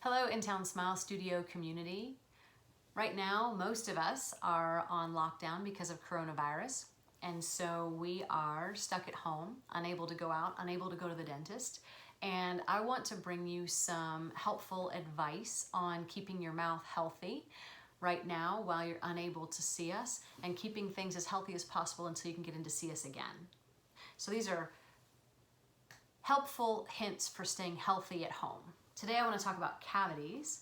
Hello, Intown Smile Studio community. Right now, most of us are on lockdown because of coronavirus, and so we are stuck at home, unable to go out, unable to go to the dentist. And I want to bring you some helpful advice on keeping your mouth healthy right now while you're unable to see us, and keeping things as healthy as possible until you can get in to see us again. So these are helpful hints for staying healthy at home. Today I want to talk about cavities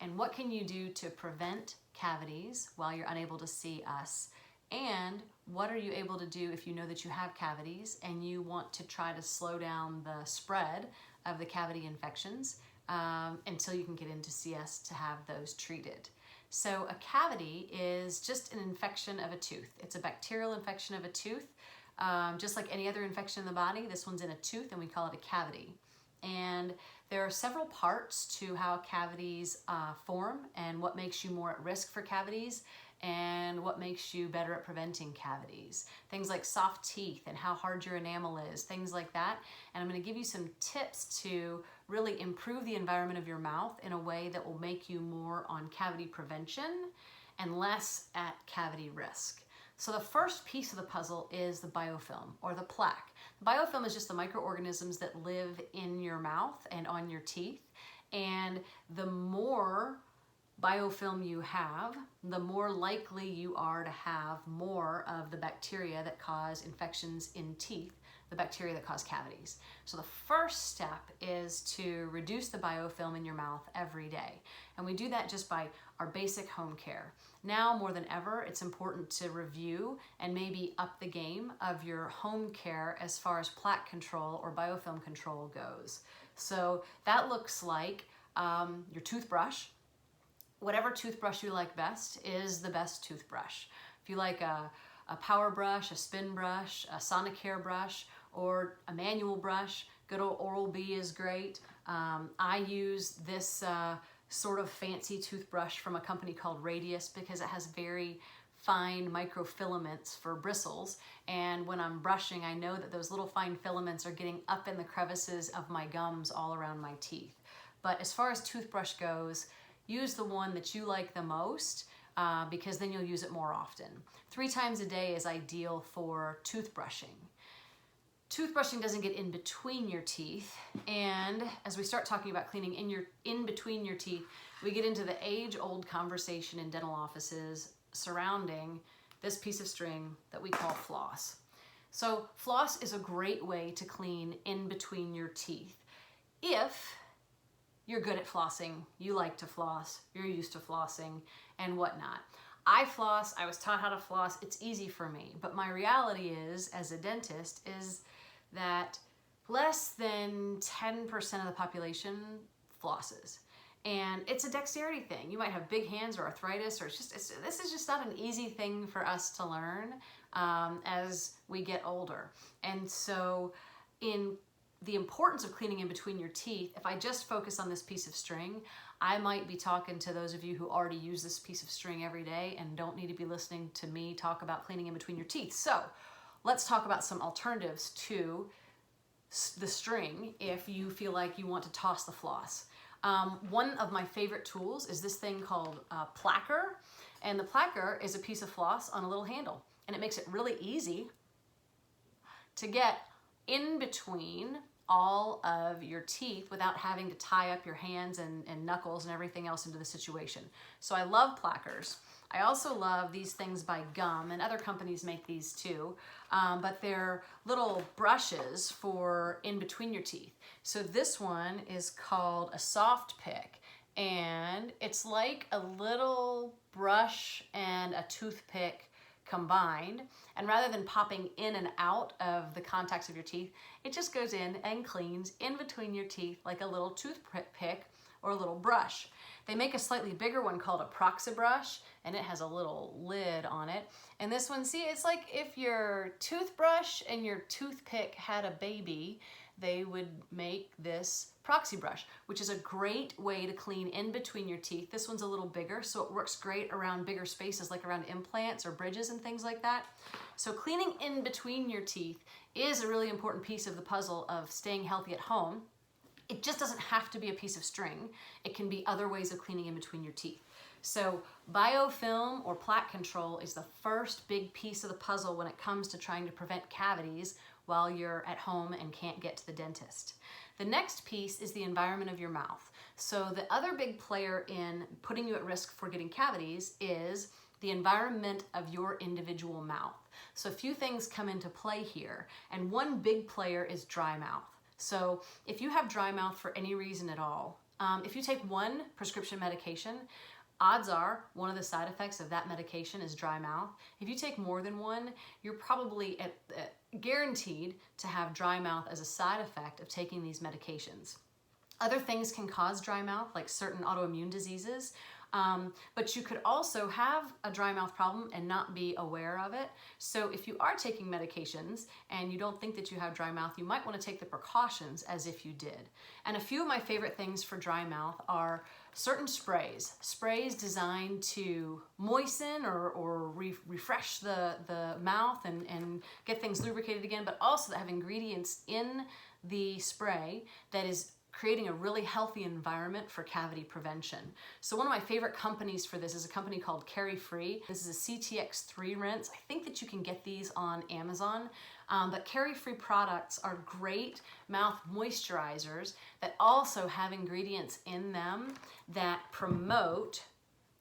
and what can you do to prevent cavities while you're unable to see us, and what are you able to do if you know that you have cavities and you want to try to slow down the spread of the cavity infections until you can get in to see us to have those treated. So a cavity is just an infection of a tooth. It's a bacterial infection of a tooth. Just like any other infection in the body, this one's in a tooth and we call it a cavity. And there are several parts to how cavities form and what makes you more at risk for cavities and what makes you better at preventing cavities. Things like soft teeth and how hard your enamel is, things like that. And I'm going to give you some tips to really improve the environment of your mouth in a way that will make you more on cavity prevention and less at cavity risk. So the first piece of the puzzle is the biofilm or the plaque. The biofilm is just the microorganisms that live in your mouth and on your teeth. And the more biofilm you have, the more likely you are to have more of the bacteria that cause infections in teeth, the bacteria that cause cavities. So the first step is to reduce the biofilm in your mouth every day. And we do that just by our basic home care. Now more than ever, it's important to review and maybe up the game of your home care as far as plaque control or biofilm control goes. So that looks like your toothbrush. Whatever toothbrush you like best is the best toothbrush. If you like a power brush, a spin brush, a Sonicare brush, or a manual brush, good old Oral-B is great. I use this sort of fancy toothbrush from a company called Radius because it has very fine microfilaments for bristles, and when I'm brushing I know that those little fine filaments are getting up in the crevices of my gums all around my teeth. But as far as toothbrush goes, use the one that you like the most because then you'll use it more often. 3 times a day is ideal for toothbrushing. Toothbrushing doesn't get in between your teeth, and as we start talking about cleaning in between your teeth, we get into the age-old conversation in dental offices surrounding this piece of string that we call floss. So floss is a great way to clean in between your teeth. If you're good at flossing, you like to floss, you're used to flossing and whatnot. I floss, I was taught how to floss, it's easy for me. But my reality is, as a dentist, is that less than 10% of the population flosses. And it's a dexterity thing. You might have big hands or arthritis, or this is just not an easy thing for us to learn as we get older. And so in the importance of cleaning in between your teeth, if I just focus on this piece of string, I might be talking to those of you who already use this piece of string every day and don't need to be listening to me talk about cleaning in between your teeth. So let's talk about some alternatives to the string if you feel like you want to toss the floss. One of my favorite tools is this thing called Plaque, and the Plaque is a piece of floss on a little handle, and it makes it really easy to get in between all of your teeth without having to tie up your hands and knuckles and everything else into the situation. So I love Plaquers. I also love these things by Gum, and other companies make these too, but they're little brushes for in between your teeth. So this one is called a soft pick, and it's like a little brush and a toothpick combined, and rather than popping in and out of the contacts of your teeth, it just goes in and cleans in between your teeth like a little toothpick or a little brush. They make a slightly bigger one called a proxy brush, and it has a little lid on it. And this one, see, it's like if your toothbrush and your toothpick had a baby, they would make this proxy brush, which is a great way to clean in between your teeth. This one's a little bigger, so it works great around bigger spaces like around implants or bridges and things like that. So cleaning in between your teeth is a really important piece of the puzzle of staying healthy at home. It just doesn't have to be a piece of string. It can be other ways of cleaning in between your teeth. So biofilm or plaque control is the first big piece of the puzzle when it comes to trying to prevent cavities while you're at home and can't get to the dentist. The next piece is the environment of your mouth. So the other big player in putting you at risk for getting cavities is the environment of your individual mouth. So a few things come into play here, and one big player is dry mouth. So if you have dry mouth for any reason at all, if you take one prescription medication, odds are one of the side effects of that medication is dry mouth. If you take more than one, you're probably guaranteed to have dry mouth as a side effect of taking these medications. Other things can cause dry mouth, like certain autoimmune diseases, but you could also have a dry mouth problem and not be aware of it. So if you are taking medications and you don't think that you have dry mouth, you might want to take the precautions as if you did. And a few of my favorite things for dry mouth are certain sprays designed to moisten or refresh the mouth and get things lubricated again, but also that have ingredients in the spray that is creating a really healthy environment for cavity prevention. So one of my favorite companies for this is a company called Carefree. This is a CTX3 rinse. I think that you can get these on Amazon, but Carefree products are great mouth moisturizers that also have ingredients in them that promote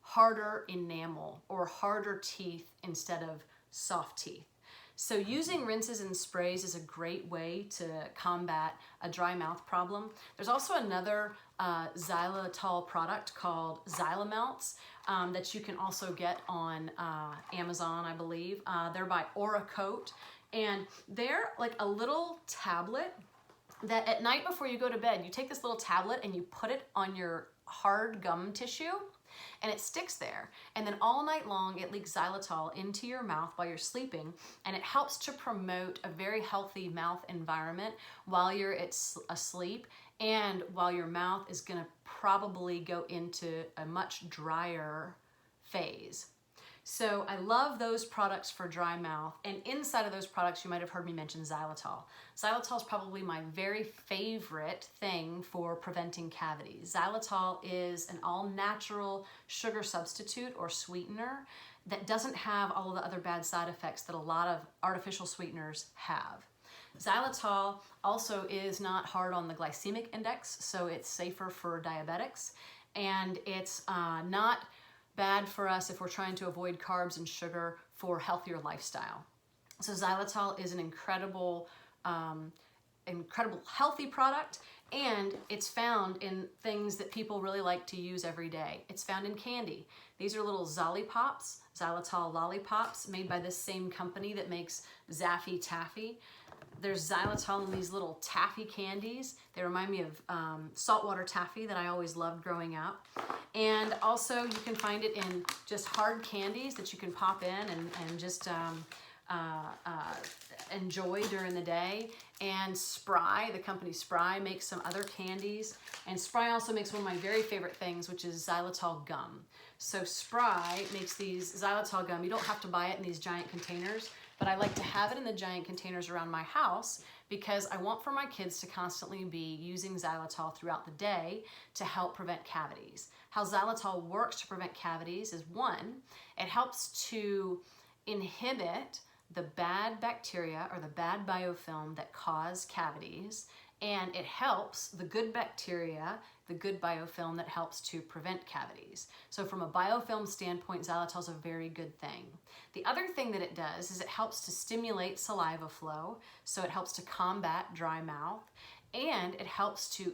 harder enamel or harder teeth instead of soft teeth. So using rinses and sprays is a great way to combat a dry mouth problem. There's also another xylitol product called Xylamelts that you can also get on Amazon, I believe. They're by Oracoat, and they're like a little tablet that at night before you go to bed, you take this little tablet and you put it on your hard gum tissue, and it sticks there, and then all night long it leaks xylitol into your mouth while you're sleeping, and it helps to promote a very healthy mouth environment while you're asleep and while your mouth is going to probably go into a much drier phase. So I love those products for dry mouth, and inside of those products you might have heard me mention xylitol. Xylitol is probably my very favorite thing for preventing cavities. Xylitol is an all-natural sugar substitute or sweetener that doesn't have all of the other bad side effects that a lot of artificial sweeteners have. Xylitol also is not hard on the glycemic index, so it's safer for diabetics, and it's not bad for us if we're trying to avoid carbs and sugar for healthier lifestyle. So xylitol is an incredible healthy product, and it's found in things that people really like to use every day. It's found in candy. These are little Zollipops, xylitol lollipops, made by this same company that makes Zaffy Taffy. There's xylitol in these little taffy candies. They remind me of saltwater taffy that I always loved growing up. And also you can find it in just hard candies that you can pop in and just enjoy during the day. And Spry, the company Spry, makes some other candies. And Spry also makes one of my very favorite things, which is xylitol gum. So Spry makes these xylitol gum. You don't have to buy it in these giant containers, but I like to have it in the giant containers around my house because I want for my kids to constantly be using xylitol throughout the day to help prevent cavities. How xylitol works to prevent cavities is, one, it helps to inhibit the bad bacteria or the bad biofilm that cause cavities, and it helps the good bacteria, the good biofilm that helps to prevent cavities. So from a biofilm standpoint, xylitol is a very good thing. The other thing that it does is it helps to stimulate saliva flow, so it helps to combat dry mouth, and it helps to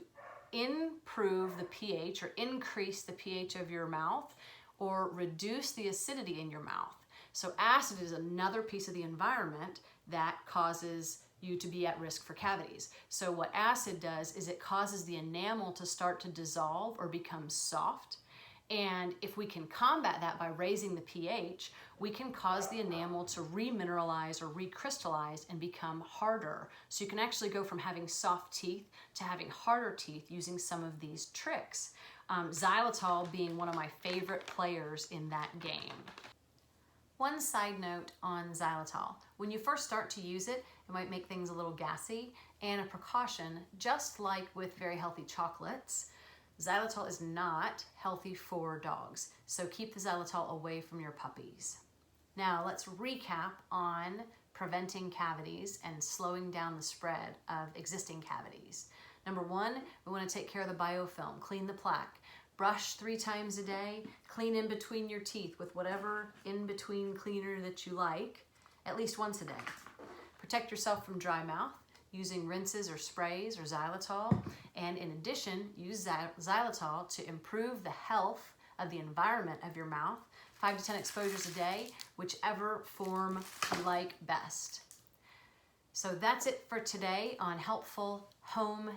improve the pH or increase the pH of your mouth or reduce the acidity in your mouth. So acid is another piece of the environment that causes you to be at risk for cavities. So what acid does is it causes the enamel to start to dissolve or become soft. And if we can combat that by raising the pH, we can cause the enamel to remineralize or recrystallize and become harder. So you can actually go from having soft teeth to having harder teeth using some of these tricks. Xylitol being one of my favorite players in that game. One side note on xylitol. When you first start to use it, it might make things a little gassy, And a precaution, just like with very healthy chocolates, xylitol is not healthy for dogs. So keep the xylitol away from your puppies. Now let's recap on preventing cavities and slowing down the spread of existing cavities. Number one, we want to take care of the biofilm, clean the plaque. Brush 3 times a day, clean in between your teeth with whatever in-between cleaner that you like, at least once a day. Protect yourself from dry mouth using rinses or sprays or xylitol. And in addition, use xylitol to improve the health of the environment of your mouth, 5 to 10 exposures a day, whichever form you like best. So that's it for today on helpful home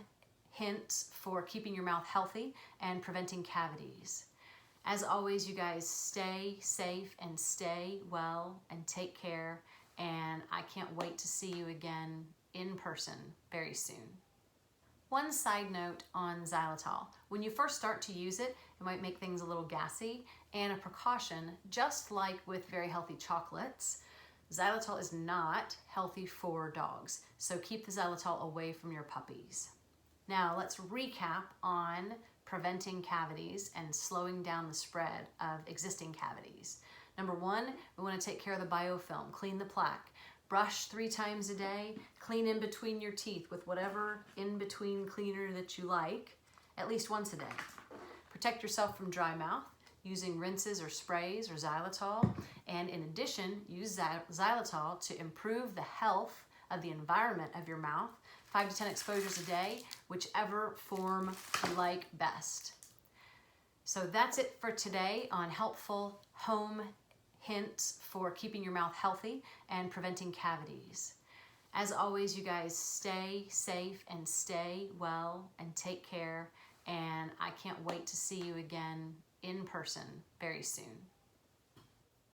hints for keeping your mouth healthy and preventing cavities. As always, you guys stay safe and stay well and take care. And I can't wait to see you again in person very soon. One side note on xylitol. When you first start to use it, it might make things a little gassy. And a precaution, just like with very healthy chocolates, xylitol is not healthy for dogs. So keep the xylitol away from your puppies. Now let's recap on preventing cavities and slowing down the spread of existing cavities. Number one, we want to take care of the biofilm, clean the plaque. Brush 3 times a day, clean in between your teeth with whatever in-between cleaner that you like, at least once a day. Protect yourself from dry mouth using rinses or sprays or xylitol. And in addition, use xylitol to improve the health of the environment of your mouth, 5 to 10 exposures a day, whichever form you like best. So that's it for today on helpful home hints for keeping your mouth healthy and preventing cavities. As always, you guys stay safe and stay well and take care. And I can't wait to see you again in person very soon.